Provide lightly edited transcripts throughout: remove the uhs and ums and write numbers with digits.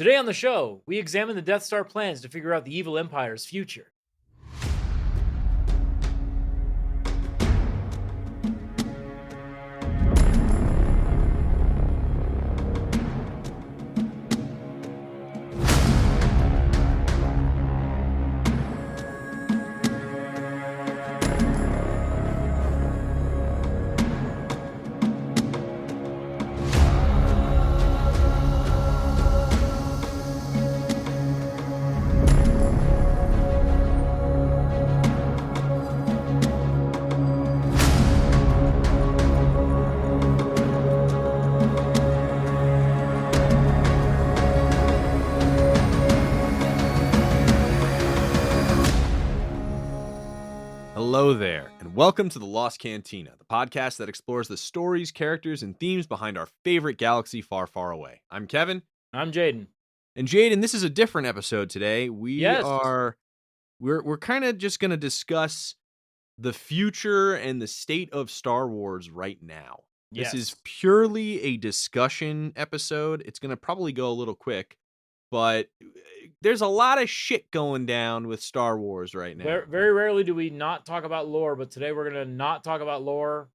Today on the show, we examine the Death Star plans to figure out the evil Empire's future. Hello there, and welcome to the Lost Cantina, the podcast that explores the stories, characters, and themes behind our favorite galaxy far, far away. I'm Kevin. I'm Jaden. And Jaden, this is a different episode today. Yes. We're kind of just going to discuss the future and the state of Star Wars right now. Yes. This is purely a discussion episode. It's going to probably go a little quick, but there's a lot of shit going down with Star Wars right now. Very, very rarely do we not talk about lore, but today we're going to not talk about lore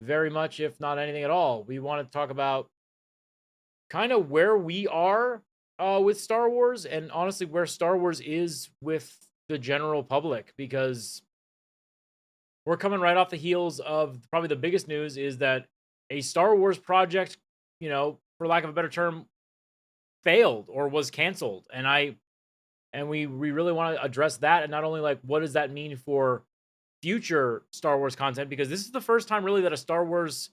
very much, if not anything at all. We want to talk about kind of where we are with Star Wars, and honestly where Star Wars is with the general public, because we're coming right off the heels of probably the biggest news is that a Star Wars project, for lack of a better term, failed or was canceled. And we really want to address that, and not only like what does that mean for future Star Wars content, because this is the first time really that a Star Wars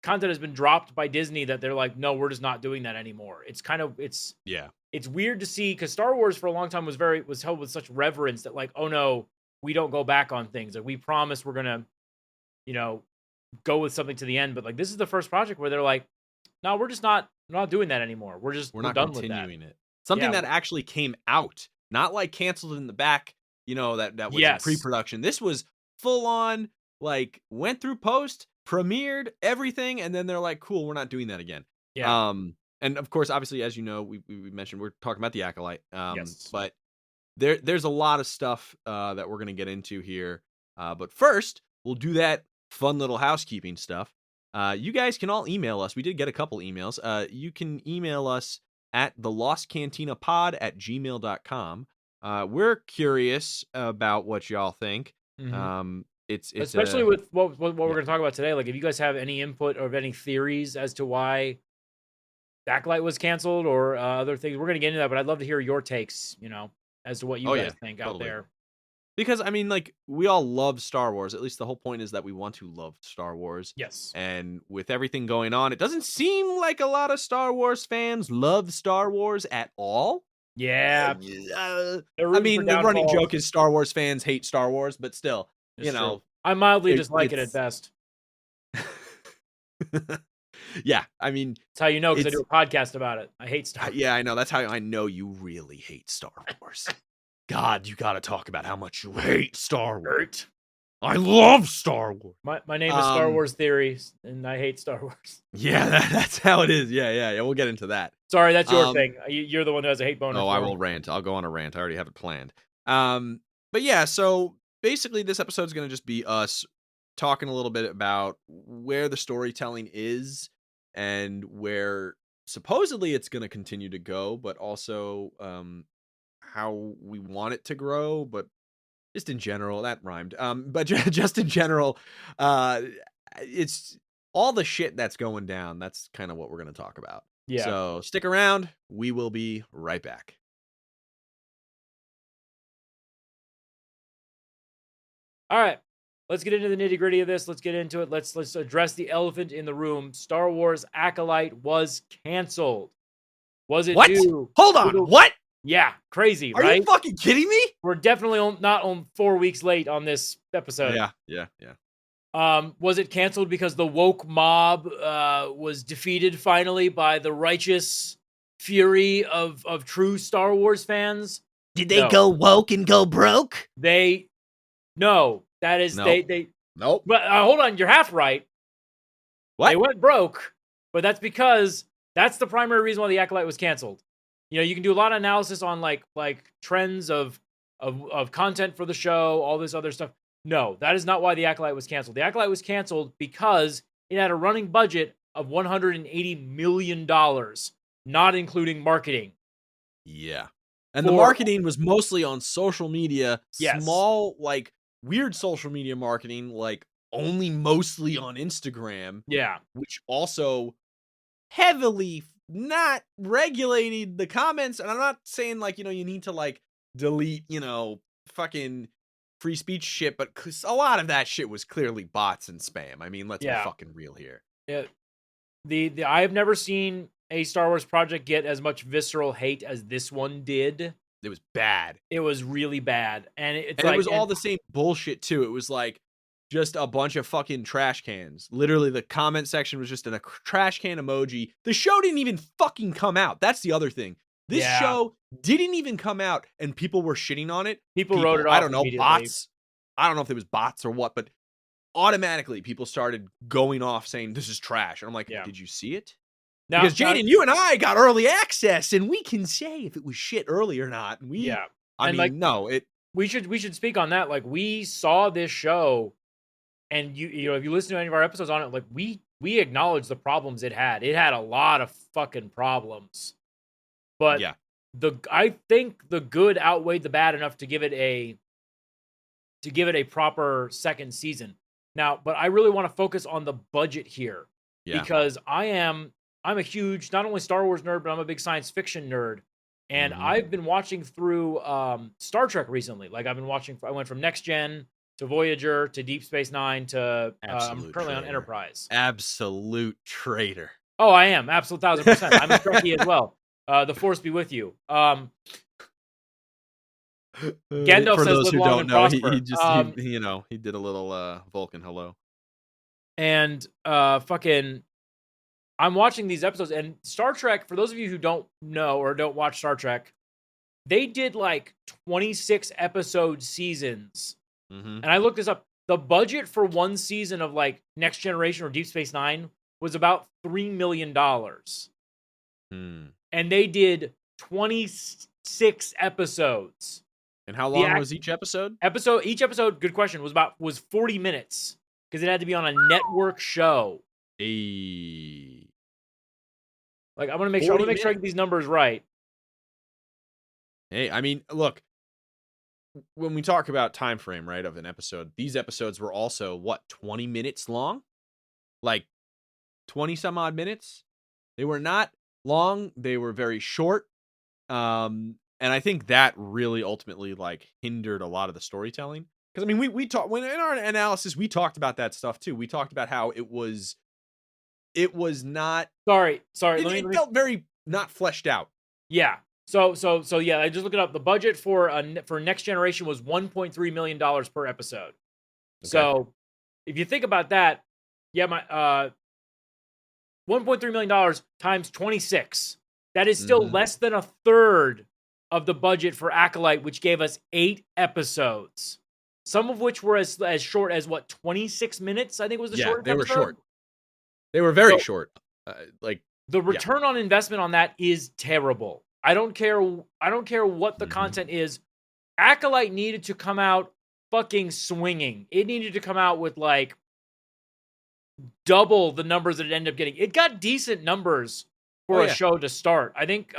content has been dropped by Disney that they're like, no, we're just not doing that anymore. It's weird to see, because Star Wars for a long time was held with such reverence that like, oh no, we don't go back on things. Like we promise we're gonna, go with something to the end. But like this is the first project where they're like, no, we're not doing that anymore. We're not done continuing with that. it. Something that actually came out, not like canceled in the back, that was in pre-production. This was full on, like went through post, premiered everything, and then they're like, cool, we're not doing that again. Yeah. And of course, obviously, as you know, we mentioned we're talking about the Acolyte. Yes. But there's a lot of stuff that we're gonna get into here. But first, we'll do that fun little housekeeping stuff. You guys can all email us. We did get a couple emails. You can email us at thelostcantinapod@gmail.com. We're curious about what y'all think. Mm-hmm. It's especially with what we're going to talk about today. Like if you guys have any input or any theories as to why Acolyte was canceled or other things, we're going to get into that. But I'd love to hear your takes, as to what you guys think out there. Because, I mean, like, we all love Star Wars. At least the whole point is that we want to love Star Wars. Yes. And with everything going on, it doesn't seem like a lot of Star Wars fans love Star Wars at all. Yeah. I mean, the running joke is Star Wars fans hate Star Wars, but still, true. I mildly dislike it at best. Yeah, I mean... That's how you know, because I do a podcast about it. I hate Star Wars. Yeah, I know. That's how I know you really hate Star Wars. God, you gotta talk about how much you hate Star Wars. I love Star Wars. My name is Star Wars Theory, and I hate Star Wars. Yeah, that's how it is. Yeah. We'll get into that. Sorry, that's your thing. You're the one who has a hate boner. Oh, I will rant. I'll go on a rant. I already have it planned. But yeah, so basically this episode is going to just be us talking a little bit about where the storytelling is and where supposedly it's going to continue to go, but also how we want it to grow, but just in general, that rhymed. But just in general, it's all the shit that's going down. That's kind of what we're going to talk about. Yeah. So stick around. We will be right back. All right. Let's get into the nitty gritty of this. Let's get into it. Let's address the elephant in the room. Star Wars Acolyte was canceled. Was it what? due? Hold on. What? Yeah, crazy, right? Are you fucking kidding me? We're definitely not on 4 weeks late on this episode. Yeah. Was it canceled because the woke mob was defeated finally by the righteous fury of true Star Wars fans? Did they go woke and go broke? No. That is nope. they. Nope. But hold on, you're half right. What? They went broke, but that's because that's the primary reason why the Acolyte was canceled. You know, you can do a lot of analysis on like trends of content for the show, all this other stuff. No, that is not why The Acolyte was canceled. The Acolyte was canceled because it had a running budget of $180 million, not including marketing. Yeah. And the For- marketing was mostly on social media, Yes. small, like weird social media marketing, like only mostly on Instagram, Yeah. which also heavily not regulated the comments. And I'm not saying like, you know, you need to like delete, you know, fucking free speech shit, but 'cause a lot of that shit was clearly bots and spam. I mean, let's be Yeah. fucking real here. The I have never seen a Star Wars project get as much visceral hate as this one did. It was bad. It was really bad, and it's And like it was all the same bullshit too. It was like just a bunch of fucking trash cans. Literally, the comment section was just a trash can emoji. The show didn't even fucking come out. That's the other thing. This Yeah. show didn't even come out, and people were shitting on it. people wrote it off. I don't know, immediately. bots. I don't know if it was bots or what, but automatically people started going off saying this is trash. And I'm like, Yeah. did you see it? Now, Because Jaden, you and I got early access, and we can say if it was shit early or not. And yeah, I and, mean, like, no, it. we should speak on that. Like, we saw this show, and you know, if you listen to any of our episodes on it, like we acknowledge the problems it had. It had a lot of fucking problems, but Yeah. I think the good outweighed the bad enough to give it a proper second season. Now, but I really want to focus on the budget here Yeah. because I'm a huge not only Star Wars nerd, but I'm a big science fiction nerd. And Mhm. I've been watching through Star Trek recently. Like I went from Next Gen to Voyager to Deep Space Nine to I'm Absolute currently on traitor. Enterprise. Absolute traitor. Oh, I am absolute 1000%. I'm a Trekkie as well. The Force be with you. Gandalf For says, those "Live who long don't and know, he prosper." just he, you know, he did a little Vulcan hello. And fucking I'm watching these episodes, and Star Trek, for those of you who don't know or don't watch Star Trek, they did like 26 episode seasons. Mm-hmm. And I looked this up. The budget for one season of like Next Generation or Deep Space Nine was about $3 million. And they did 26 episodes. And how long was each episode? Each episode, good question, was 40 minutes because it had to be on a network show. Hey. Like I'm gonna make sure I get these numbers right. Hey, I mean, look, when we talk about time frame, right, of an episode, these episodes were also what, 20 minutes long? Like 20 some odd minutes? They were not long, they were very short. And I think that really ultimately like hindered a lot of the storytelling. Because I mean, we talked when in our analysis, we talked about that stuff too. We talked about how it was not. Sorry. It felt very not fleshed out. Yeah. So yeah. I just looked it up. The budget for Next Generation was $1.3 million per episode. Okay. So if you think about that, yeah, my $1.3 million times 26. That is still less than a third of the budget for Acolyte, which gave us 8 episodes. Some of which were as short as what, 26 minutes? I think was the shortest they were episode? short. They were very short. Like the return on investment on that is terrible. I don't care what the content is. Acolyte needed to come out fucking swinging. It needed to come out with like double the numbers that it ended up getting. It got decent numbers for a show to start. I think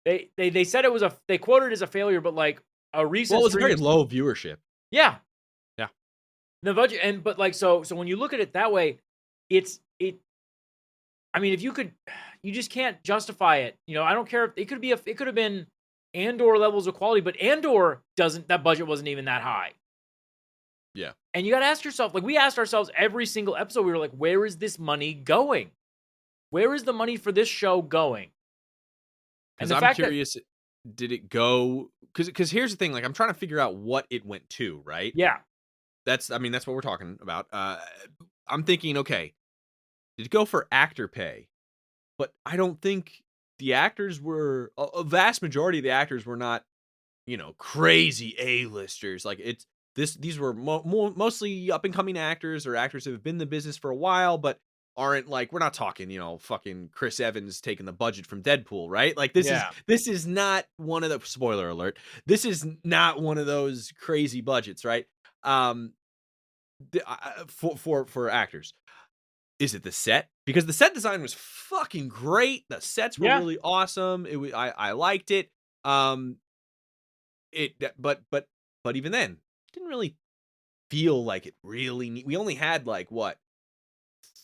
they said they quoted it as a failure, but like a recent it was a very low viewership. Yeah. Yeah. The budget but like so when you look at it that way, I mean, if you just can't justify it. You know, I don't care if it could have been Andor levels of quality, but Andor that budget wasn't even that high. Yeah. And you got to ask yourself, like we asked ourselves every single episode, we were like, where is this money going? Where is the money for this show going? Because I'm curious, did it go? Because here's the thing, like I'm trying to figure out what it went to, right? Yeah. That's what we're talking about. I'm thinking, okay, did it go for actor pay? But I don't think the actors were a vast majority of the actors were not, you know, crazy A-listers. Like these were mostly up and coming actors or actors that have been in the business for a while, but aren't like, we're not talking, fucking Chris Evans taking the budget from Deadpool, right? Like Yeah. this is not one of the, spoiler alert, this is not one of those crazy budgets, right? For actors. Is it the set? Because the set design was fucking great. The sets were Yeah. really awesome. I liked it. But even then, didn't really feel like it really we only had like what,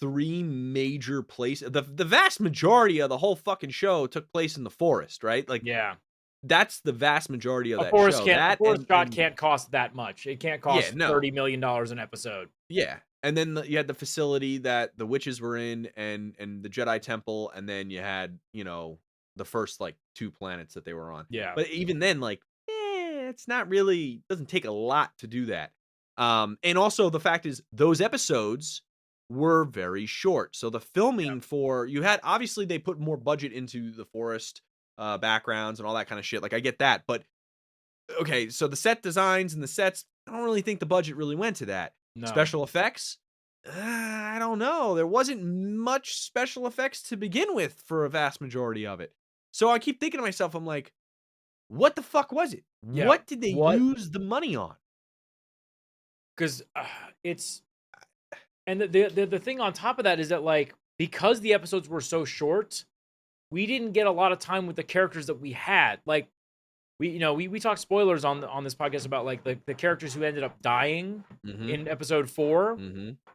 3 major places. The vast majority of the whole fucking show took place in the forest, right? Like Yeah. that's the vast majority of A that forest show. can't. That A forest and, shot can't cost that much. It can't cost no. $30 million an episode. Yeah. And then you had the facility that the witches were in, and the Jedi Temple, and then you had, the first like 2 planets that they were on. Yeah. But even then, like, it's not really, doesn't take a lot to do that. And also the fact is those episodes were very short. So the filming obviously they put more budget into the forest backgrounds and all that kind of shit. Like I get that, but okay, so the set designs and the sets, I don't really think the budget really went to that. No. Special effects? I don't know. There wasn't much special effects to begin with for a vast majority of it. So I keep thinking to myself, I'm like, what the fuck was it? Yeah, What did they what- use the money on? Because it's, and the thing on top of that is that, like, because the episodes were so short, we didn't get a lot of time with the characters that we had. Like, we talk spoilers on this podcast about like the characters who ended up dying in episode 4.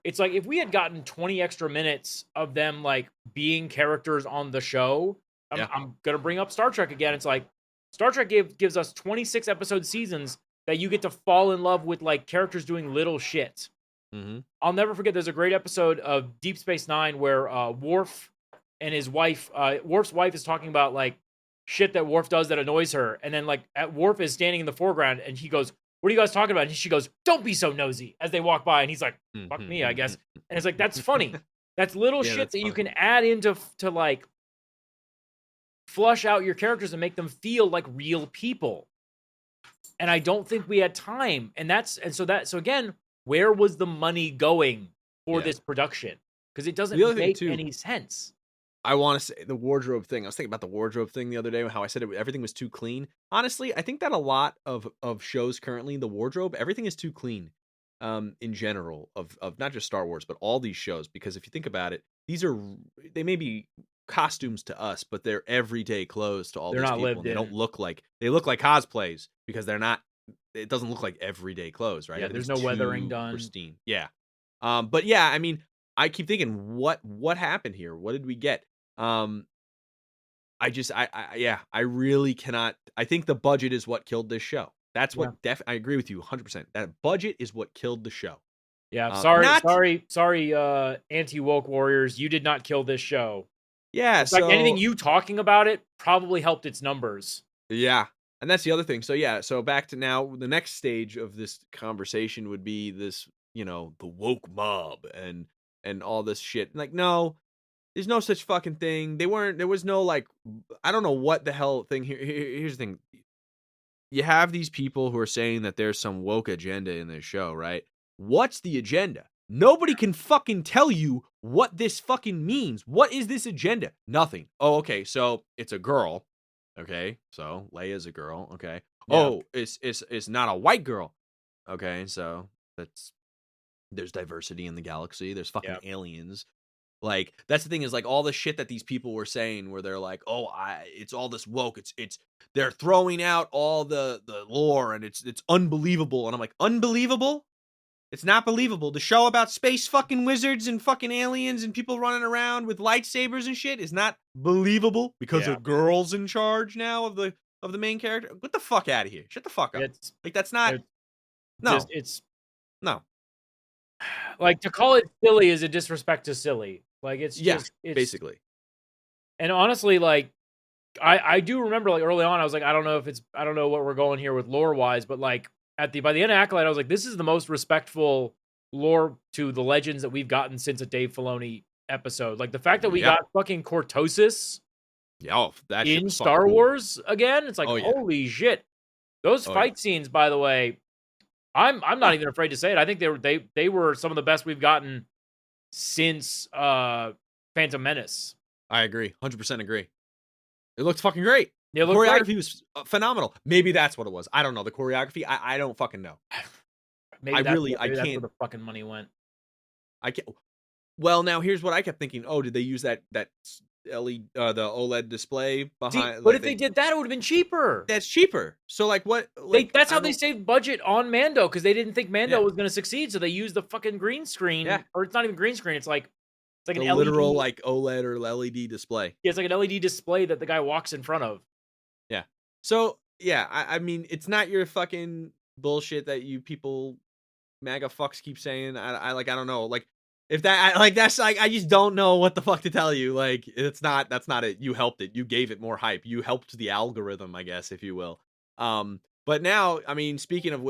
It's like if we had gotten 20 extra minutes of them like being characters on the show. I'm gonna bring up Star Trek again. It's like Star Trek gives us 26 episode seasons that you get to fall in love with like characters doing little shit. I'll never forget. There's a great episode of Deep Space Nine where Worf and his wife, Worf's wife, is talking about like shit that Worf does that annoys her, and then like Worf is standing in the foreground, and he goes, "What are you guys talking about?" And she goes, "Don't be so nosy," as they walk by, and he's like, "Fuck me, I guess." And it's like, that's funny. That's little Yeah, shit that's that you funny. can add into to like flush out your characters and make them feel like real people. And I don't think we had time. So again, where was the money going for this production? Because it doesn't The other thing, make too, any sense. I want to say the wardrobe thing. I was thinking about the wardrobe thing the other day, how I said everything was too clean. Honestly, I think that a lot of shows currently, the wardrobe, everything is too clean. In general, of not just Star Wars, but all these shows. Because if you think about it, they may be costumes to us, but they're everyday clothes to all They're these not people. lived And they in. don't look like cosplays because they're not. It doesn't look like everyday clothes, right? Yeah, there's Everything's no weathering too done. pristine. Yeah. But yeah, I mean, I keep thinking, what happened here? What did we get? I really cannot. I think the budget is what killed this show. That's what I agree with you 100%. That budget is what killed the show. Yeah, not- sorry, anti-woke warriors. You did not kill this show. Yeah, In fact, anything you talking about it probably helped its numbers. Yeah, and that's the other thing. So yeah, so back to now, the next stage of this conversation would be this, the woke mob and all this shit. Like, no, there's no such fucking thing. There was no like, I don't know what the hell thing here. Here's the thing. You have these people who are saying that there's some woke agenda in this show, right? What's the agenda? Nobody can fucking tell you what this fucking means. What is this agenda? Nothing. Oh, okay. So it's a girl. Okay. So Leia's a girl. Okay. Yeah. Oh, it's not a white girl. Okay. So there's diversity in the galaxy. There's fucking aliens. Like, that's the thing, is like all the shit that these people were saying where they're like, oh, it's all this woke. It's they're throwing out all the lore and it's unbelievable. And I'm like, unbelievable? It's not believable. The show about space fucking wizards and fucking aliens and people running around with lightsabers and shit is not believable because a girl's in charge now of the main character. Get the fuck out of here. Shut the fuck up. Like, that's not. No. No. Like, to call it silly is a disrespect to silly. Like, it's just basically. And honestly, like, I do remember, like, early on, I was like, I don't know what we're going here with lore wise, but like by the end of Acolyte, I was like, this is the most respectful lore to the legends that we've gotten since a Dave Filoni episode. Like, the fact that we got fucking Cortosis in Star Wars again, it's like, holy shit. Those fight scenes, by the way, I'm not even afraid to say it. I think they were some of the best we've gotten since Phantom Menace. I agree. 100% agree. It looked fucking great. It The looked great. choreography was phenomenal. Maybe that's what it was. I don't know. The choreography, I don't fucking know. Maybe I that's really- where, I maybe that's where can't- the fucking money went. I can't. Well, now here's what I kept thinking. Oh, did they use that LED, the OLED display See, behind? but like if they did that, it would have been cheaper. that's cheaper. So like what? Like That's I how they don't- saved budget on Mando because they didn't think Mando Yeah. was going to succeed, so they used the fucking green screen. Yeah. Or it's not even green screen. It's like the an LED, literal like OLED or LED display. yeah, it's like an LED display that the guy walks in front of. Yeah. So yeah, I mean, it's not your fucking bullshit that you people MAGA fucks keep saying. I don't know. Like if that that's like I just don't know what the fuck to tell you. Like that's not it. You helped it. You gave it more hype. You helped the algorithm, I guess, if you will. But now, I mean, speaking of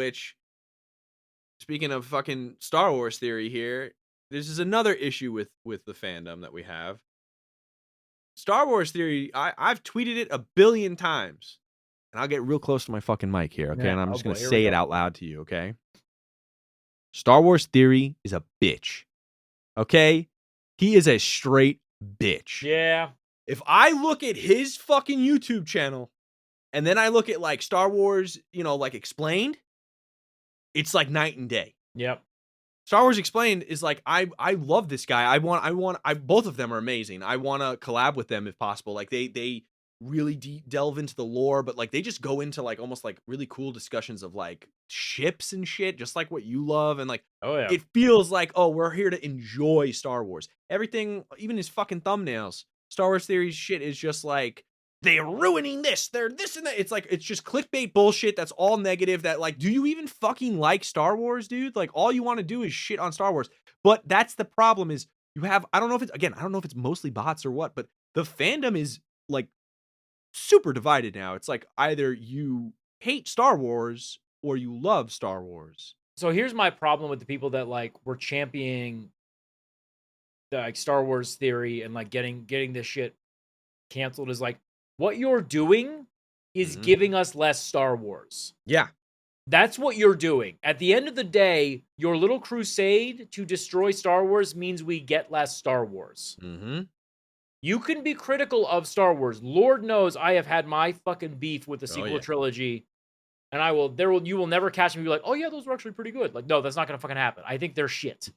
fucking Star Wars theory here, this is another issue with the fandom that we have. Star Wars theory, I've tweeted it a billion times. And I'll get real close to my fucking mic here, okay? Yeah, And I'm oh just going boy, to here we say it go. out loud to you, okay? Star Wars theory is a bitch. Okay? He is a straight bitch. Yeah. If I look at his fucking YouTube channel and then I look at like Star Wars, like explained, it's like night and day. Yep. Star Wars Explained is like I love this guy. I both of them are amazing. I want to collab with them if possible. Like they really delve into the lore, but like they just go into like almost like really cool discussions of like ships and shit, just like what you love. And like Oh yeah. it feels like, oh, we're here to enjoy Star Wars. Everything, even his fucking thumbnails, Star Wars theories shit is just like they're ruining this, they're this and that. It's like it's just clickbait bullshit that's all negative. That like, do you even fucking like Star Wars, dude? Like all you want to do is shit on Star Wars. But that's the problem is you have, I don't know if it's mostly bots or what, but the fandom is like super divided now. It's like either you hate Star Wars or you love Star Wars. So here's my problem with the people that like were championing the like Star Wars theory and like getting this shit canceled is like what you're doing is Mhm. giving us less Star Wars. Yeah. That's what you're doing. At the end of the day, your little crusade to destroy Star Wars means we get less Star Wars. Mm-hmm. You can be critical of Star Wars. Lord knows I have had my fucking beef with the sequel yeah. trilogy. And you will never catch me be like, oh yeah, those were actually pretty good. Like, no, that's not gonna fucking happen. I think they're shit.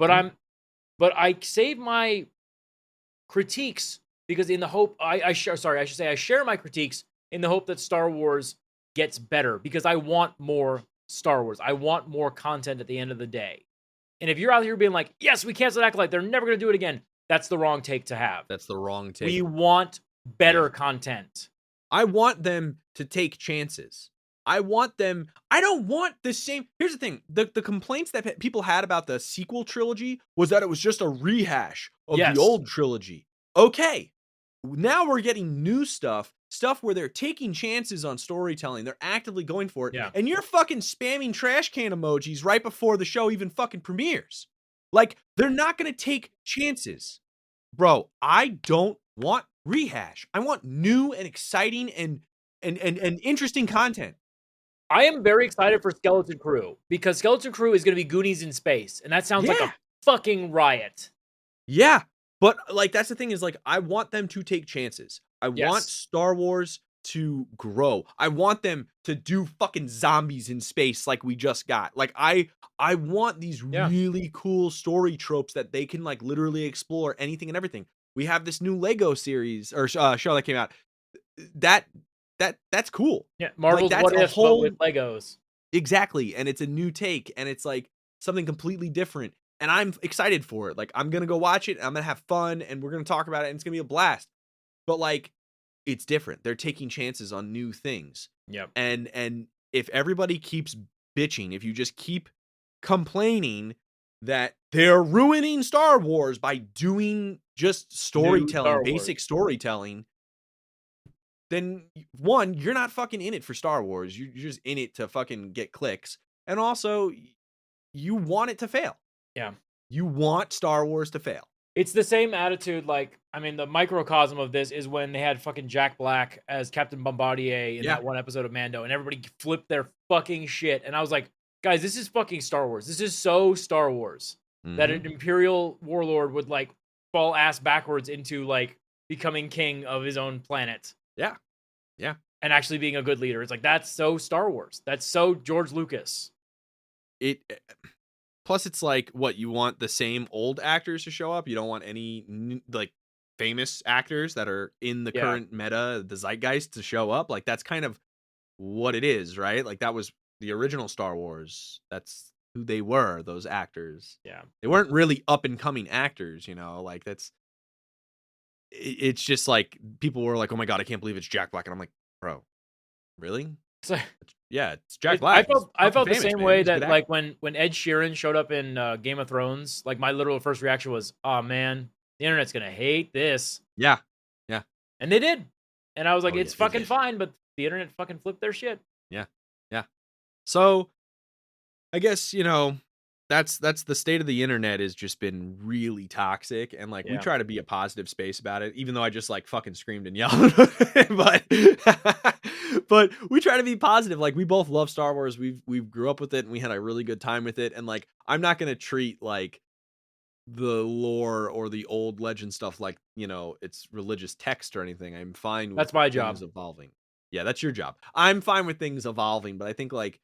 But I save my critiques because in the hope I share my critiques in the hope that Star Wars gets better because I want more Star Wars. I want more content at the end of the day. And if you're out here being like, yes, we canceled Acolyte, they're never gonna do it again, that's the wrong take to have. That's the wrong take. We want better content. I want them to take chances. I don't want the same. Here's the thing. The complaints that people had about the sequel trilogy was that it was just a rehash of Yes. the old trilogy. Okay. Now we're getting new stuff where they're taking chances on storytelling. They're actively going for it. Yeah. And you're fucking spamming trash can emojis right before the show even fucking premieres. Like, they're not going to take chances. Bro, I don't want rehash. I want new and exciting and interesting content. I am very excited for Skeleton Crew because Skeleton Crew is going to be Goonies in space, and that sounds like Yeah. a fucking riot. Yeah, but like that's the thing is like I want them to take chances. I want Yes. Star Wars to grow. I want them to do fucking zombies in space like we just got. Like I want these Yeah. really cool story tropes that they can like literally explore anything and everything. We have this new Lego series or show that came out. That's cool. Yeah, Marvel's that's What a If, whole- but with Legos. Exactly. And it's a new take and it's like something completely different. And I'm excited for it. Like I'm going to go watch it. And I'm going to have fun and we're going to talk about it and it's going to be a blast. But like it's different. They're taking chances on new things. Yep. And if everybody keeps bitching, if you just keep complaining that they're ruining Star Wars by doing just storytelling, Star Wars. basic storytelling, then one, you're not fucking in it for Star Wars. You're just in it to fucking get clicks. And also, you want it to fail. Yeah. You want Star Wars to fail. It's the same attitude, like, I mean, the microcosm of this is when they had fucking Jack Black as Captain Bombardier in Yeah. that one episode of Mando, and everybody flipped their fucking shit. And I was like, guys, this is fucking Star Wars. This is so Star Wars. that Mhm. an Imperial warlord would like fall ass backwards into like becoming king of his own planet Yeah. Yeah. and actually being a good leader. It's like that's so Star Wars. That's so George Lucas. It plus it's like what you want the same old actors to show up. You don't want any like famous actors that are in the Yeah, current meta, the zeitgeist to show up. Like that's kind of what it is, right? Like that was the original Star Wars. That's who they were, those actors. yeah. They weren't really up and coming actors, like that's it's just like people were like, "Oh my god, I can't believe it's Jack Black." And I'm like, "Bro, really?" So Yeah, it's Jack I Black. He's felt I fucking felt the famous, same man. way He's a good that actor. like when Ed Sheeran showed up in Game of Thrones, like my literal first reaction was, "Oh man, the internet's gonna hate this," Yeah. Yeah. and they did, and I was like, Oh yeah, "It's they fucking did. fine," but the internet fucking flipped their shit. Yeah. Yeah. So, I guess, that's the state of the internet has just been really toxic and like we Yeah, try to be a positive space about it even though I just like fucking screamed and yelled. but but we try to be positive. Like we both love Star Wars. We grew up with it and we had a really good time with it and like I'm not going to treat like the lore or the old legend stuff like, it's religious text or anything. I'm fine with that's my things job. evolving. Yeah, that's your job. I'm fine with things evolving, but I think like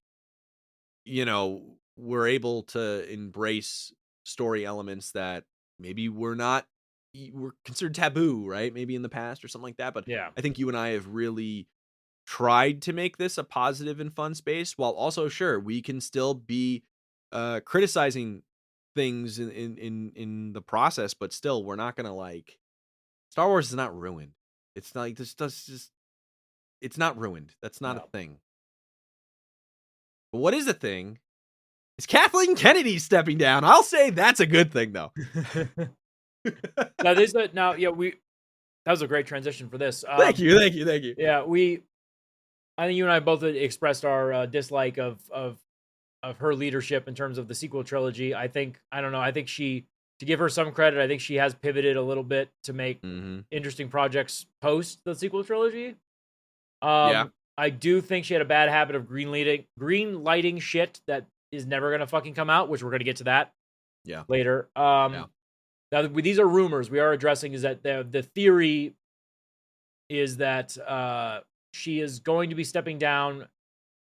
we're able to embrace story elements that maybe were considered taboo, right? Maybe in the past or something like that. But Yeah, I think you and I have really tried to make this a positive and fun space while also sure we can still be criticizing things in the process, but still we're not gonna like Star Wars is not ruined. It's not like this does just it's not ruined. That's not a no. thing. But what is a thing is Kathleen Kennedy stepping down. I'll say that's a good thing, though. Now this now yeah we that was a great transition for this. Thank you, thank you, thank you. Yeah, I think you and I both expressed our dislike of her leadership in terms of the sequel trilogy. I don't know. I think to give her some credit, I think she has pivoted a little bit to make Mhm. interesting projects post the sequel trilogy. Yeah, I do think she had a bad habit of green lighting shit that is never gonna fucking come out, which we're gonna get to that yeah, later. yeah. Now these are rumors. We are addressing is that the theory is that she is going to be stepping down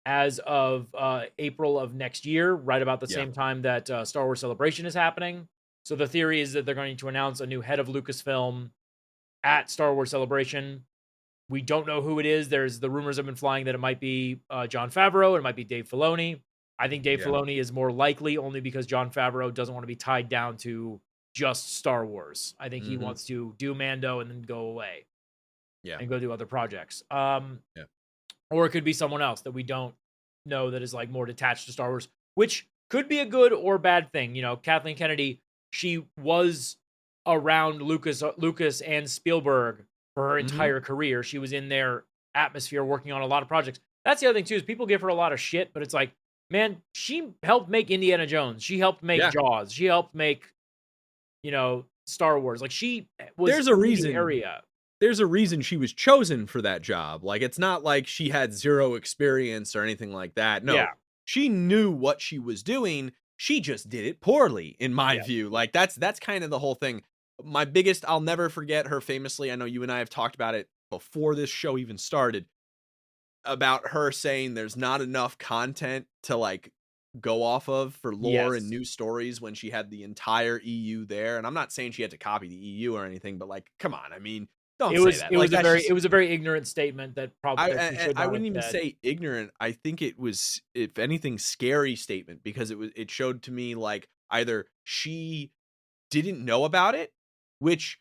as of April of next year, right about the Yeah. same time that Star Wars Celebration is happening. So the theory is that they're going to announce a new head of Lucasfilm at Star Wars Celebration. We don't know who it is. There's the rumors have been flying that it might be Jon Favreau, it might be Dave Filoni. I think Dave Yeah. Filoni is more likely only because Jon Favreau doesn't want to be tied down to just Star Wars. I think he Mhm. wants to do Mando and then go away Yeah, and go do other projects. yeah. Or it could be someone else that we don't know that is like more detached to Star Wars, which could be a good or bad thing. Kathleen Kennedy, she was around Lucas and Spielberg for her Mhm. entire career. She was in their atmosphere working on a lot of projects. That's the other thing too, is people give her a lot of shit, but it's like, man, she helped make Indiana Jones. She helped make Yeah. Jaws. She helped make, Star Wars. Like she was There's a in the reason area. there's a reason she was chosen for that job. Like, it's not like she had 0 experience or anything like that. No, Yeah. she knew what she was doing. She just did it poorly, in my Yeah. view. Like, that's kind of the whole thing. I'll never forget her famously. I know you and I have talked about it before this show even started about her saying there's not enough content to like go off of for lore and Yes. new stories when she had the entire EU there. And I'm not saying she had to copy the EU or anything, but like, come on. I mean, don't It say was that. it Like was a that's very just it was a very ignorant statement that probably that she should I not have wouldn't even said. say ignorant. I think it was, if anything, scary statement because it showed to me like either she didn't know about it, which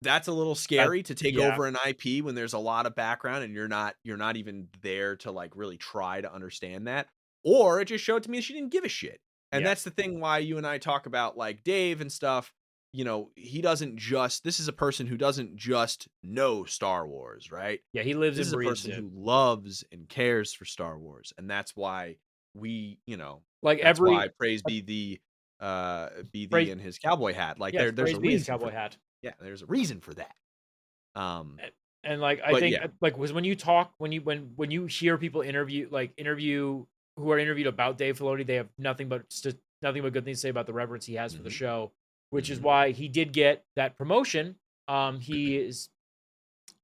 that's a little That scary to take yeah, over an IP when there's a lot of background and you're not even there to like really try to understand that. Or it just showed to me she didn't give a shit. And yeah, that's the thing why you and I talk about like Dave and stuff. He doesn't just this is a person who doesn't just know Star Wars, right? yeah, he lives This and is a breathes person it. who loves and cares for Star Wars. And that's why we, Like that's every why praise be thee praise in his cowboy hat. Like yes, there's praise a be his reason for cowboy that. hat. Yeah, there's a reason for that. Um, And like I but think yeah, like was when you talk when you hear people interview who are interviewed about Dave Filoni, they have nothing but good things to say about the reverence he has for the Mhm. show, which is Mhm. why he did get that promotion. He is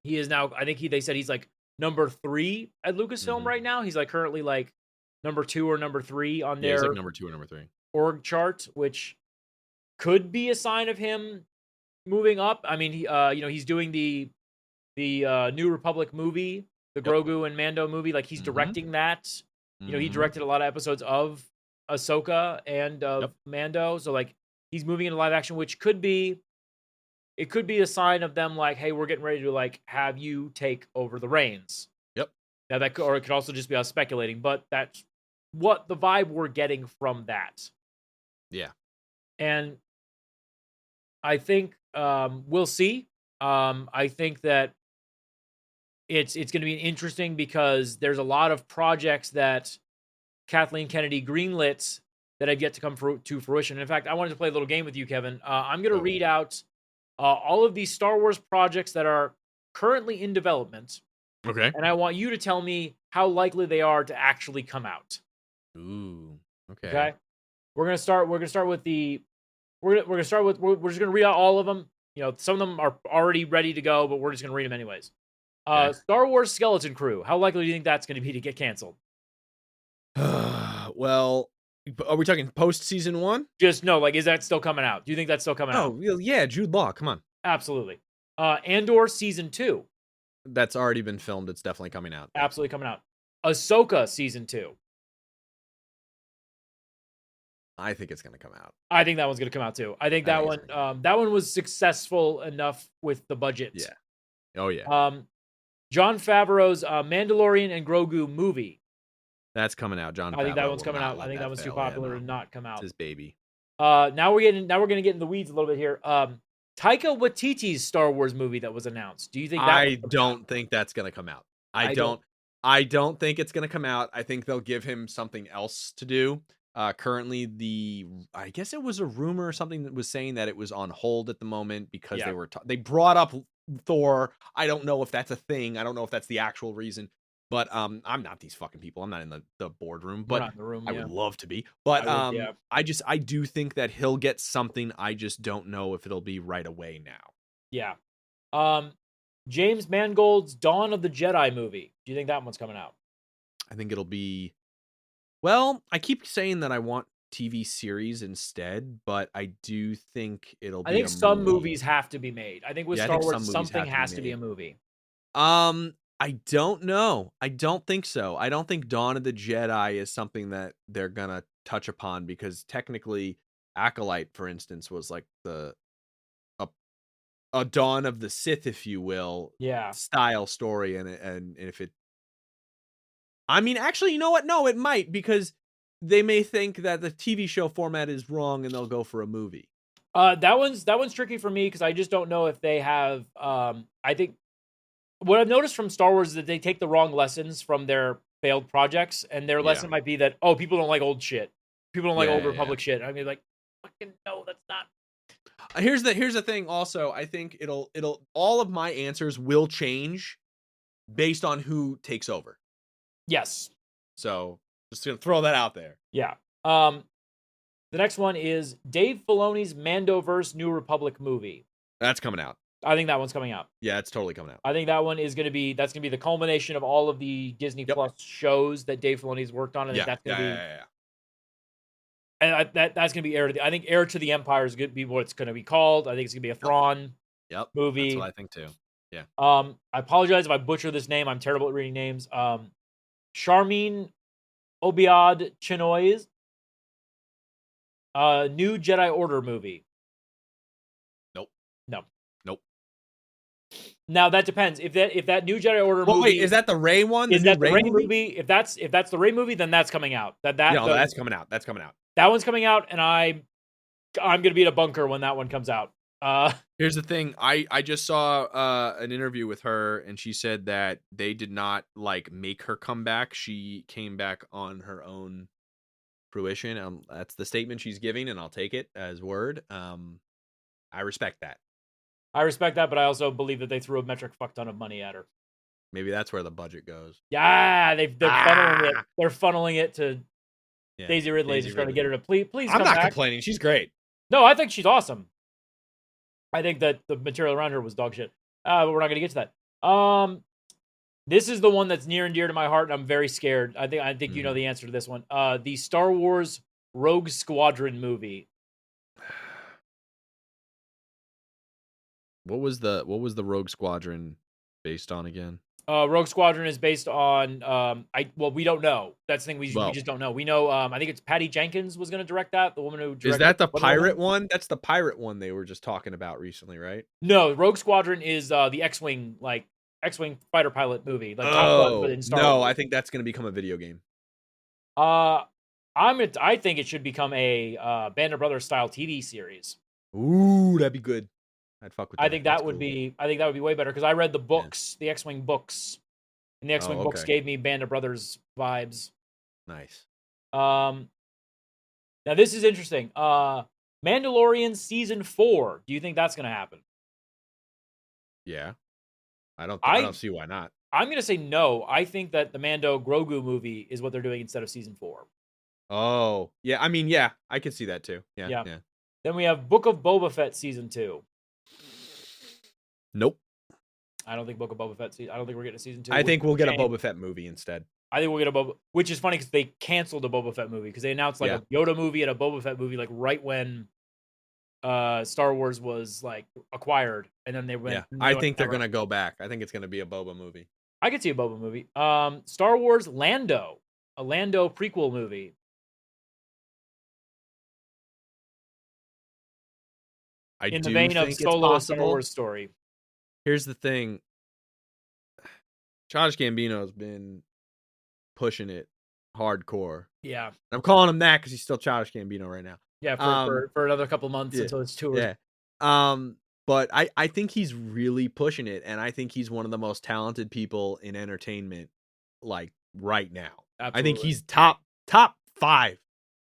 now, I think they said he's like number 3 at Lucasfilm Mhm. right now. He's like currently like number 2 or number 3 on Yeah, he's like their number 2 or number 3. org chart, which could be a sign of him moving up. I mean, he's doing the New Republic movie, the Yep. Grogu and Mando movie. Like he's Mhm. directing that. He Mhm. directed a lot of episodes of Ahsoka and of Yep. Mando. So like he's moving into live action, which could be a sign of them like, hey, we're getting ready to like have you take over the reins. Yep. Now that could, or it could also just be us speculating, but that's what the vibe we're getting from that. Yeah. And I think we'll see. I think that it's going to be interesting because there's a lot of projects that Kathleen Kennedy greenlit that have yet to come to fruition. In fact, I wanted to play a little game with you, Kevin. I'm going to Oh. read out all of these Star Wars projects that are currently in development, Okay. and I want you to tell me how likely they are to actually come out. Ooh. Okay. Okay, we're gonna start. We're gonna start with the. We're gonna start with. We're just gonna read out all of them. Some of them are already ready to go, but we're just gonna read them anyways. Okay. Star Wars Skeleton Crew. How likely do you think that's going to be to get canceled? Well, are we talking post season 1? Just no. Like, is that still coming out? Do you think that's still coming out? Oh, well, yeah, Jude Law, come on. Absolutely. Andor season 2. That's already been filmed. It's definitely coming out. Absolutely coming out. Ahsoka season 2. I think it's going to come out. I think that one's going to come out too. I think I that think it's one that one was successful enough with the budget. Yeah. Oh, yeah. John Favreau's Mandalorian and Grogu movie. That's coming out. John I think that Favreau one's will coming not out. I let think that one's too fail. Yeah, popular no. to not come It's out. his baby. Now we're gonna get in the weeds a little bit here. Taika Waititi's Star Wars movie that was announced. Do you think that I don't think that's going to come out. I don't think it's going to come out. I think they'll give him something else to do. Currently, I guess it was a rumor or something that was saying that it was on hold at the moment because Yeah. they brought up Thor. I don't know if that's a thing. I don't know if that's the actual reason. But I'm not these fucking people. I'm not in the boardroom. We're But not in the room? I Yeah. would love to be. But I would, yeah. I do think that he'll get something. I just don't know if it'll be right away now. Yeah. James Mangold's Dawn of the Jedi movie. Do you think that one's coming out? I think it'll be. Well, I keep saying that I want TV series instead, but I do think it'll be. I think a some movie. movies have to be made. I think with Yeah, I Star think Wars, some movies something have has to to be be a made. movie. I don't know. I don't think so. I don't think Dawn of the Jedi is something that they're gonna touch upon because technically, Acolyte, for instance, was like a Dawn of the Sith, if you will, Yeah. style story, and if it. I mean, actually, you know what? No, it might because they may think that the TV show format is wrong and they'll go for a movie. That one's tricky for me because I just don't know if they have. I think what I've noticed from Star Wars is that they take the wrong lessons from their failed projects, and their lesson might be that people don't like old shit. People don't like old Republic shit. I mean, like, fucking no, that's not. Here's the thing. Also, I think it'll all of my answers will change based on who takes over. Yes. So just gonna throw that out there. Yeah. The next one is Dave Filoni's Mandoverse New Republic movie. That's coming out. I think that one's coming out. Yeah, it's totally coming out. I think that one is going to be the culmination of all of the Disney Plus shows that Dave Filoni's worked on. I think that's going to be and that's going to be Heir to the. I think Heir to the Empire is going to be what it's going to be called. I think it's going to be a Thrawn movie. That's what I think too. Yeah. I apologize if I butcher this name. I'm terrible at reading names. Charmin Obiad Chinoy's new Jedi Order movie. Nope. No. Nope. Now that depends. If that new Jedi Order movie, wait, is that the Rey one? Is that the Rey movie? If that's the Rey movie, then that's coming out. That's coming out. That's coming out. That one's coming out, and I'm gonna be in a bunker when that one comes out. Here's the thing. I just saw an interview with her, and she said that they did not like make her come back. She came back on her own fruition. That's the statement she's giving, and I'll take it as word. I respect that. I respect that, but I also believe that they threw a metric fuck ton of money at her. Maybe that's where the budget goes. Yeah, they're funneling it. They're funneling it to Yeah. Daisy Ridley's just trying to get her to please I'm come not back. complaining. She's great. No, I think she's awesome. I think that the material around her was dog shit. But we're not going to get to that. This is the one that's near and dear to my heart, and I'm very scared. I think you know the answer to this one. The Star Wars Rogue Squadron movie. What was the Rogue Squadron based on again? Rogue Squadron is based on we don't know. That's the thing we just don't know. We know I think it's Patty Jenkins was going to direct that. The woman who directed Is that the Wonder pirate Woman? one? That's the pirate one they were just talking about recently, right? No, Rogue Squadron is the X-wing fighter pilot movie. Like Top Gun, but in Star Wars. I think that's going to become a video game. I think it should become a Band of Brothers style TV series. Ooh, that'd be good. I'd fuck with that. I think that would be way better because I read the books, the X-wing books, and the X-wing books gave me Band of Brothers vibes. Nice. Now this is interesting. Mandalorian season 4. Do you think that's going to happen? Yeah. I don't see why not. I'm going to say no. I think that the Mando Grogu movie is what they're doing instead of season 4. Oh, yeah. I mean, yeah, I could see that too. Yeah. Then we have Book of Boba Fett season 2. Nope. I don't think Book of Boba Fett. I don't think we're getting a season 2. I think we'll get a Boba Fett movie instead. I think we'll get a Boba, which is funny because they canceled a Boba Fett movie because they announced a Yoda movie and a Boba Fett movie like right when Star Wars was like acquired, and then they went. Yeah, I think they're gonna go back. I think it's gonna be a Boba movie. I could see a Boba movie. Star Wars Lando, a Lando prequel movie. In the vein of Solo, a Star Wars story. Here's the thing. Childish Gambino's been pushing it hardcore. Yeah. I'm calling him that because he's still Childish Gambino right now. Yeah, for another couple months until it's tour. Yeah. But I think he's really pushing it, and I think he's one of the most talented people in entertainment, like right now. Absolutely. I think he's top 5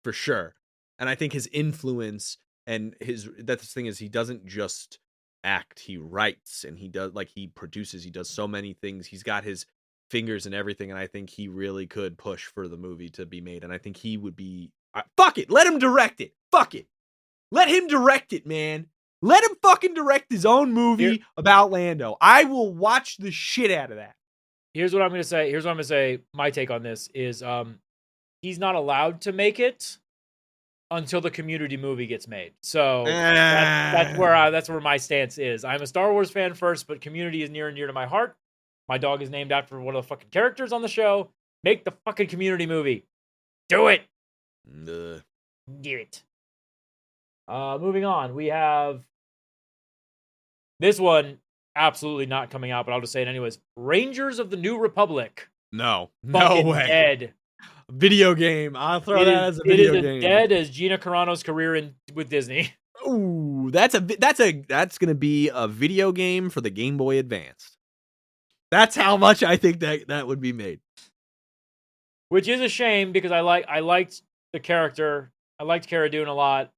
for sure. And I think his influence and that's the thing is he doesn't just act, he writes, and he produces, he does so many things. He's got his fingers and everything, and I think he really could push for the movie to be made, and I think he would be fuck it, let him direct it. Fuck it. Let him direct it, man. Let him fucking direct his own movie about Lando. I will watch the shit out of that. Here's what I'm going to say. My take on this is he's not allowed to make it until the Community movie gets made. So that's where my stance is. I'm a Star Wars fan first, but Community is near and dear to my heart. My dog is named after one of the fucking characters on the show. Make the fucking Community movie. Do it. Do it. Moving on, we have this one absolutely not coming out, but I'll just say it anyways. Rangers of the New Republic. No Fucking way. Dead. Video game. I'll throw that as a video game. It is dead as Gina Carano's career with Disney. Ooh, that's gonna be a video game for the Game Boy Advance. That's how much I think that would be made. Which is a shame because I liked the character. I liked Cara Dune a lot.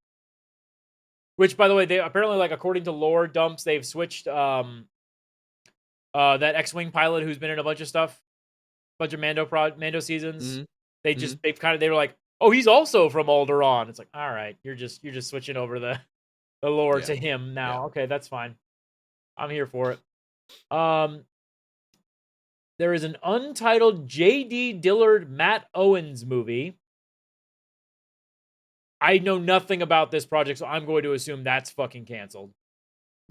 Which, by the way, they apparently, like, according to lore dumps, they've switched that X-wing pilot who's been in a bunch of stuff, bunch of Mando seasons. Mm-hmm. They were like, oh, he's also from Alderaan. It's like, all right, you're just switching over the lore to him now. Yeah. Okay, that's fine. I'm here for it. There is an untitled J.D. Dillard Matt Owens movie. I know nothing about this project, so I'm going to assume that's fucking canceled.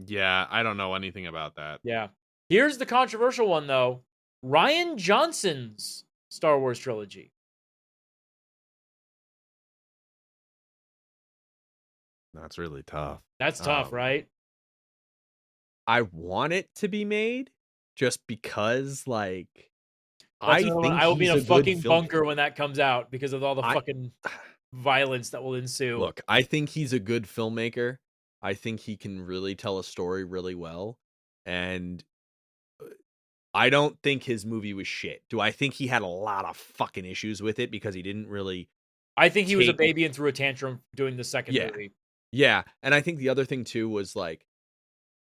Yeah, I don't know anything about that. Yeah. Here's the controversial one, though. Rian Johnson's Star Wars trilogy. That's really tough. That's tough, right? I want it to be made just because, like, I will be in a fucking bunker when that comes out because of all the fucking violence that will ensue. Look, I think he's a good filmmaker. I think he can really tell a story really well. And I don't think his movie was shit. Do I think he had a lot of fucking issues with it because he didn't really... I think he was a baby and threw a tantrum doing the second movie. Yeah, and I think the other thing, too, was, like,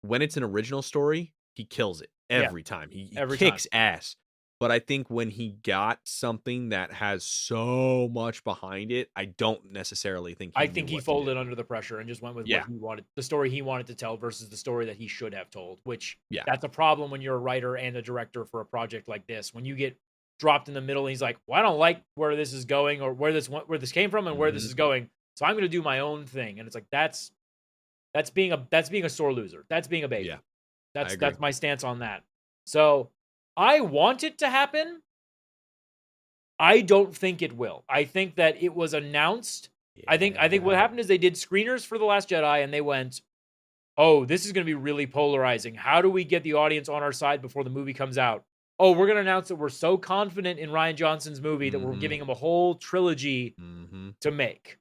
when it's an original story, he kills it every time. He kicks ass. but I think when he got something that has so much behind it, I don't necessarily think I he knew think he what to folded do. under the pressure and just went with what Yeah, he wanted, the story he wanted to tell versus the story that he should have told, which yeah. that's a problem when you're a writer and a director for a project like this. When you get dropped in the middle and he's like, "Well, I don't like where this is going or where this came from and where this Mhm. is going. So I'm going to do my own thing." And it's like that's being a sore loser. That's being a Yeah, baby. I agree. That's my stance on that. So, I want it to happen. I don't think it will. I think that it was announced. I think what Yeah. happened is they did screeners for The Last Jedi and they went, "Oh, this is going to be really polarizing. How do we get the audience on our side before the movie comes out? Oh, we're going to announce that we're so confident in Ryan Johnson's movie that we're Mhm. giving him a whole trilogy Mhm. to make."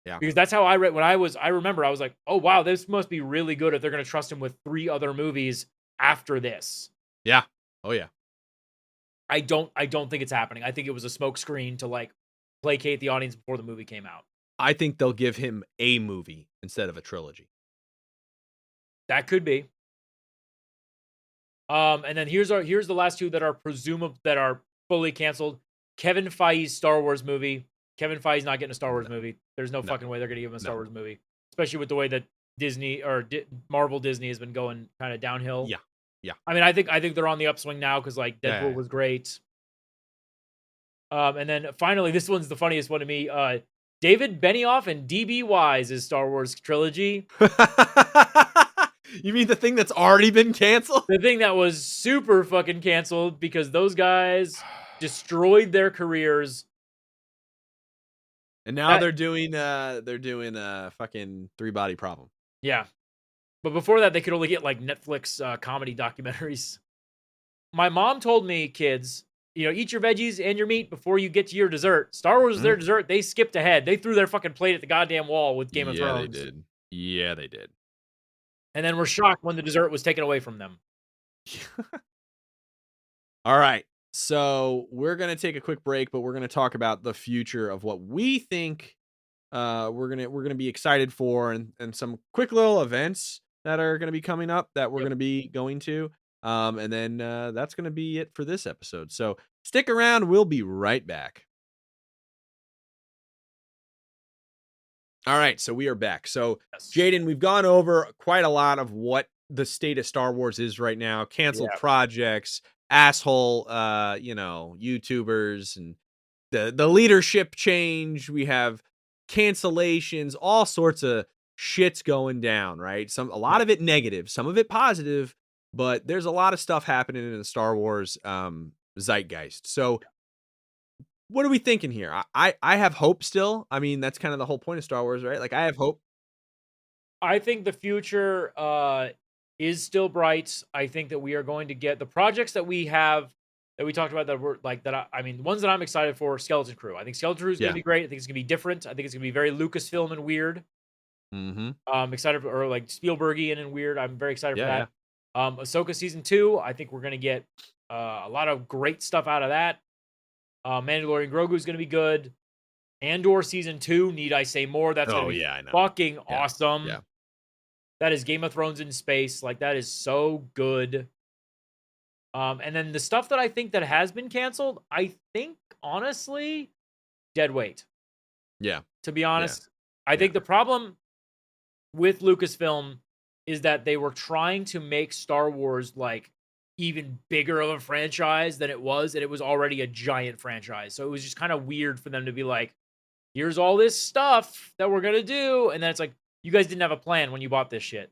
Yeah. Because that's how I read when I remember I was like, "Oh wow, this must be really good if they're going to trust him with 3 other movies after this." Yeah. Oh yeah. I don't think it's happening. I think it was a smokescreen to like placate the audience before the movie came out. I think they'll give him a movie instead of a trilogy. That could be. And then here's the last two that are presumable that are fully canceled. Kevin Feige's Star Wars movie. Kevin Feige's not getting a Star Wars No, movie. There's no no, fucking way they're gonna give him a Star no. Wars movie, especially with the way that Disney or Marvel Disney has been going kind of downhill. Yeah. Yeah. I mean, I think they're on the upswing now because like Deadpool Yeah. was great. And then finally, this one's the funniest one to me. David Benioff and DB Wise' Star Wars trilogy. You mean the thing that's already been canceled? The thing that was super fucking canceled because those guys destroyed their careers. And now That- they're doing a fucking Three Body Problem. Yeah. But before that, they could only get like Netflix comedy documentaries. My mom told me, kids, eat your veggies and your meat before you get to your dessert. Star Wars is their dessert. They skipped ahead. They threw their fucking plate at the goddamn wall with Game of Yeah, Thrones. they did. Yeah, they did. And then were shocked when the dessert was taken away from them. All right. So we're gonna take a quick break, but we're gonna talk about the future of what we think we're gonna be excited for and some quick little events that are gonna be coming up that we're Yep. gonna be going to. And then that's gonna be it for this episode. So stick around, we'll be right back. All right, so we are back. So Yes. Jaden, we've gone over quite a lot of what the state of Star Wars is right now. Canceled Yeah. projects, asshole YouTubers, and the leadership change. We have cancellations, all sorts of shit's going down, right? A lot of it negative, some of it positive, but there's a lot of stuff happening in the Star Wars zeitgeist. So what are we thinking here? I have hope still. I mean, that's kind of the whole point of Star Wars, right? Like I have hope. I think the future is still bright. I think that we are going to get the projects that we have that we talked about that were like that. I mean, the ones that I'm excited for, Skeleton Crew. I think Skeleton Crew is going Yeah. to be great. I think it's going to be different. I think it's going to be very Lucasfilm and weird. Mm-hmm. I'm excited for, or like Spielbergian and weird. I'm very excited for Yeah, that. Ahsoka season 2. I think we're going to get a lot of great stuff out of that. Mandalorian Grogu is going to be good. Andor season 2. Need I say more? That's going Oh to be yeah, I know. fucking Yeah. awesome. Yeah. That is Game of Thrones in space. Like that is so good. And then the stuff that I think that has been canceled, I think honestly, dead weight. Yeah. To be honest, I think the problem with Lucasfilm is that they were trying to make Star Wars like even bigger of a franchise than it was, and it was already a giant franchise. So it was just kind of weird for them to be like, here's all this stuff that we're gonna do, and then it's like, you guys didn't have a plan when you bought this shit.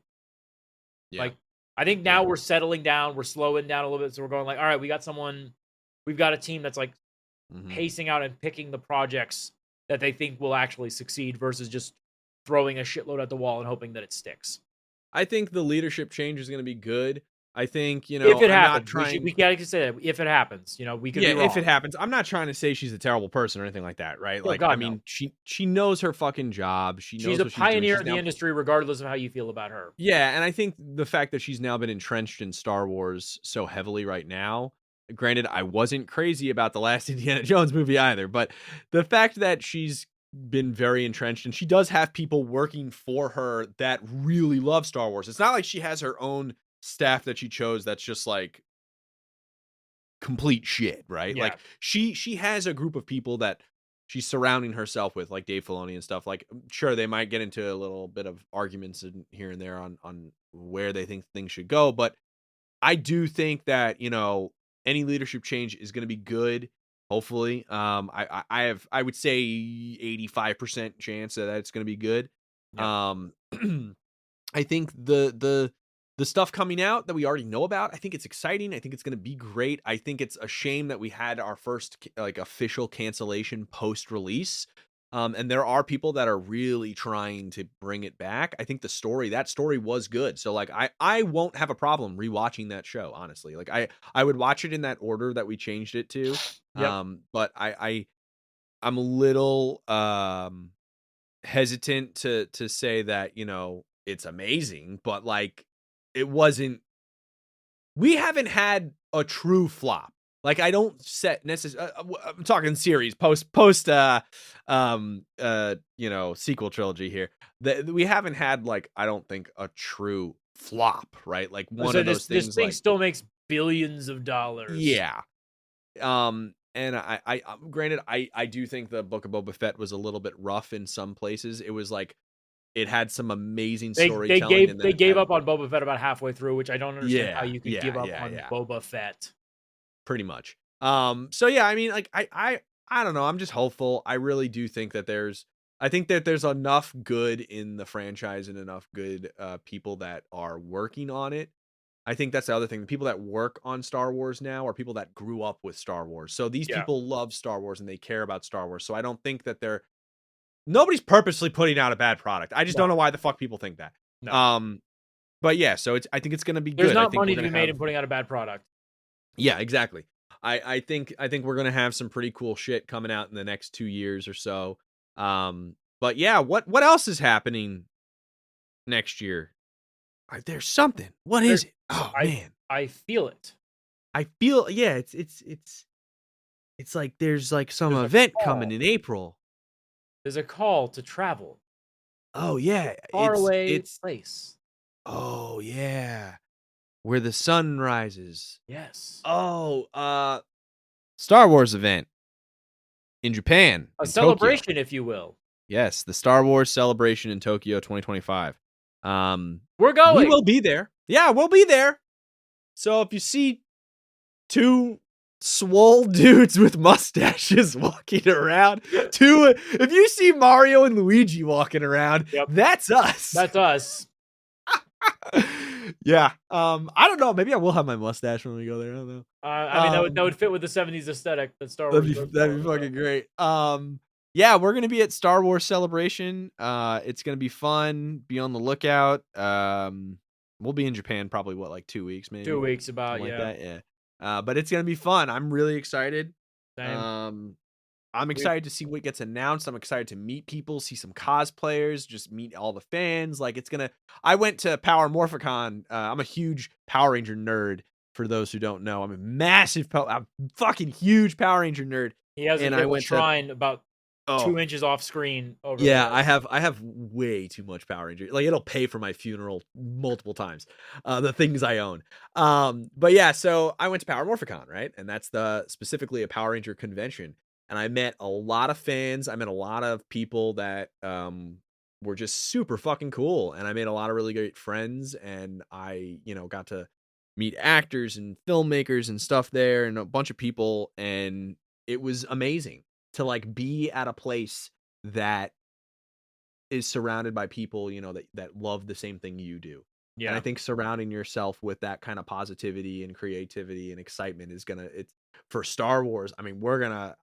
Yeah. Like, I think now we're settling down, we're slowing down a little bit, so we're going like, all right, we've got a team that's like Mhm. pacing out and picking the projects that they think will actually succeed versus just throwing a shitload at the wall and hoping that it sticks. I think the leadership change is going to be good. I think, If it I'm not happens, trying. we gotta say that if it happens, we could be wrong. If it happens, I'm not trying to say she's a terrible person or anything like that, right? Oh, Like, God, I mean, she knows her fucking job. She knows She's a what she's doing. pioneer She's in the now- industry, regardless of how you feel about her. Yeah, and I think the fact that she's now been entrenched in Star Wars so heavily right now. Granted, I wasn't crazy about the last Indiana Jones movie either, but the fact that she's been very entrenched and she does have people working for her that really love Star Wars. It's not like she has her own staff that she chose that's just like complete shit, right? Yeah. Like she has a group of people that she's surrounding herself with, like Dave Filoni and stuff. Like, sure, they might get into a little bit of arguments here and there on where they think things should go, but I do think that, any leadership change is going to be good. Hopefully, I would say 85% chance that it's going to be good. Yep. I think the stuff coming out that we already know about, I think it's exciting. I think it's going to be great. I think it's a shame that we had our first like official cancellation post release. And there are people that are really trying to bring it back. I think that story was good. So like I won't have a problem rewatching that show, honestly. Like I would watch it in that order that we changed it to. Yep. But I'm a little hesitant to say that, it's amazing, but like it wasn't. We haven't had a true flop. Like I don't set necessarily. I'm talking series post sequel trilogy here. We haven't had like, I don't think, a true flop, right? Like one So of those this things. thing Like, still makes billions of dollars. yeah. And I granted, I do think the Book of Boba Fett was a little bit rough in some places. It was like it had some amazing storytelling. They gave up on Boba Fett about halfway through, which I don't understand how you could give up on yeah. Boba Fett. Pretty much. So yeah, I mean, like I don't know. I'm just hopeful. I really do think that there's enough good in the franchise and enough good people that are working on it. I think that's the other thing. The people that work on Star Wars now are people that grew up with Star Wars. So these people love Star Wars and they care about Star Wars. So I don't think that nobody's purposely putting out a bad product. I just don't know why the fuck people think that. No. But yeah, so I think it's going to be good. There's not I think money to be made in putting out a bad product. Yeah, exactly. I think we're gonna have some pretty cool shit coming out in the next 2 years or so. But yeah, what else is happening next year? There's something. What is it? Oh man, I feel it. I feel it's like there's like some event coming in April. There's a call to travel. Oh yeah, Far away place. Oh yeah, where the sun rises. Yes. Oh, Star Wars event in Japan. A in celebration, Tokyo. if you will. Yes, the Star Wars celebration in Tokyo 2025. We're going. We will be there. Yeah, we'll be there. So if you see two swole dudes with mustaches walking around, if you see Mario and Luigi walking around, that's us. That's us. Yeah. I don't know. Maybe I will have my mustache when we go there. I don't know. I mean, that would fit with the 70s aesthetic that Star Wars. That'd be fucking great. Yeah, we're gonna be at Star Wars Celebration. It's gonna be fun. Be on the lookout. We'll be in Japan probably like 2 weeks, maybe 2 weeks about. like that. Yeah. But it's gonna be fun. I'm really excited. Same. I'm excited to see what gets announced. I'm excited to meet people, see some cosplayers, just meet all the fans. Like I went to Power Morphicon. I'm a huge Power Ranger nerd. For those who don't know, I'm a fucking huge Power Ranger nerd. He has a shrine about 2 inches off screen. Over there. I have way too much Power Ranger. Like it'll pay for my funeral multiple times. The things I own. But yeah, so I went to Power Morphicon, right? And that's specifically a Power Ranger convention. And I met a lot of fans. I met a lot of people that were just super fucking cool. And I made a lot of really great friends. And I, got to meet actors and filmmakers and stuff there and a bunch of people. And it was amazing to like be at a place that is surrounded by people, that love the same thing you do. Yeah. And I think surrounding yourself with that kind of positivity and creativity and excitement is it's for Star Wars. I mean, I'm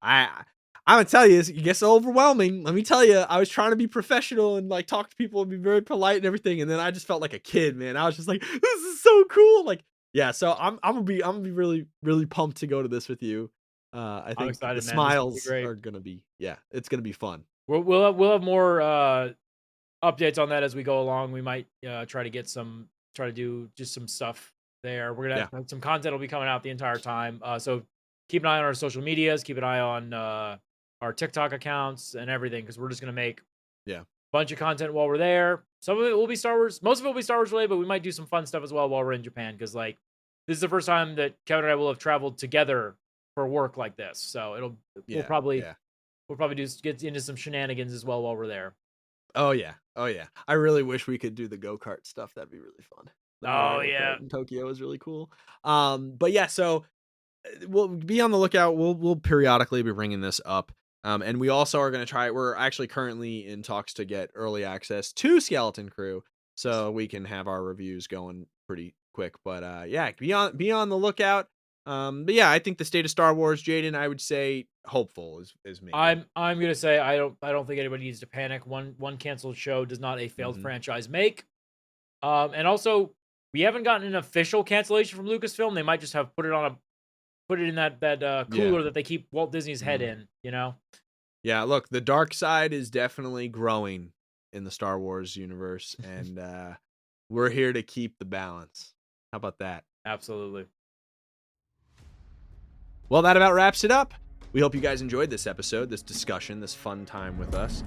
gonna tell you, it gets overwhelming. Let me tell you, I was trying to be professional and like talk to people and be very polite and everything. And then I just felt like a kid, man. I was just like, this is so cool. Like, yeah. So I'm gonna be really, really pumped to go to this with you. I think excited, the man. smiles are gonna be, it's gonna be fun. We'll have more updates on that as we go along. We might try to do just some stuff there. We're gonna have some content will be coming out the entire time. So keep an eye on our social medias. Keep an eye on our TikTok accounts and everything, because we're just gonna make a bunch of content while we're there. Some of it will be Star Wars. Most of it will be Star Wars related, but we might do some fun stuff as well while we're in Japan, because like this is the first time that Kevin and I will have traveled together for work like this. So we'll probably get into some shenanigans as well while we're there. Oh yeah. I really wish we could do the go-kart stuff. That'd be really fun. The Mario Kart in Tokyo is really cool. But yeah, so we'll be on the lookout. We'll periodically be bringing this up. And we also are going to try. We're actually currently in talks to get early access to Skeleton Crew, so we can have our reviews going pretty quick. But yeah, be on the lookout. But yeah, I think the state of Star Wars, Jaden, I would say hopeful is me. I'm gonna say I don't think anybody needs to panic. One canceled show does not a failed franchise make. And also we haven't gotten an official cancellation from Lucasfilm. They might just have put it in that cooler that they keep Walt Disney's head in. You know. Yeah, look, the dark side is definitely growing in the Star Wars universe, and we're here to keep the balance. How about that? Absolutely. Well, that about wraps it up. We hope you guys enjoyed this episode, this discussion, this fun time with us.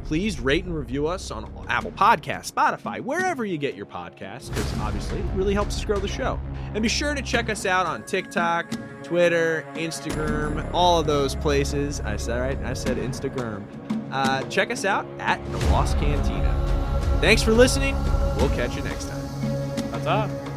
Please rate and review us on Apple Podcasts, Spotify, wherever you get your podcasts, because obviously it really helps us grow the show. And be sure to check us out on TikTok, Twitter, Instagram, all of those places. I said right? I said Instagram. Check us out at The Lost Cantina. Thanks for listening. We'll catch you next time. Ta-ta.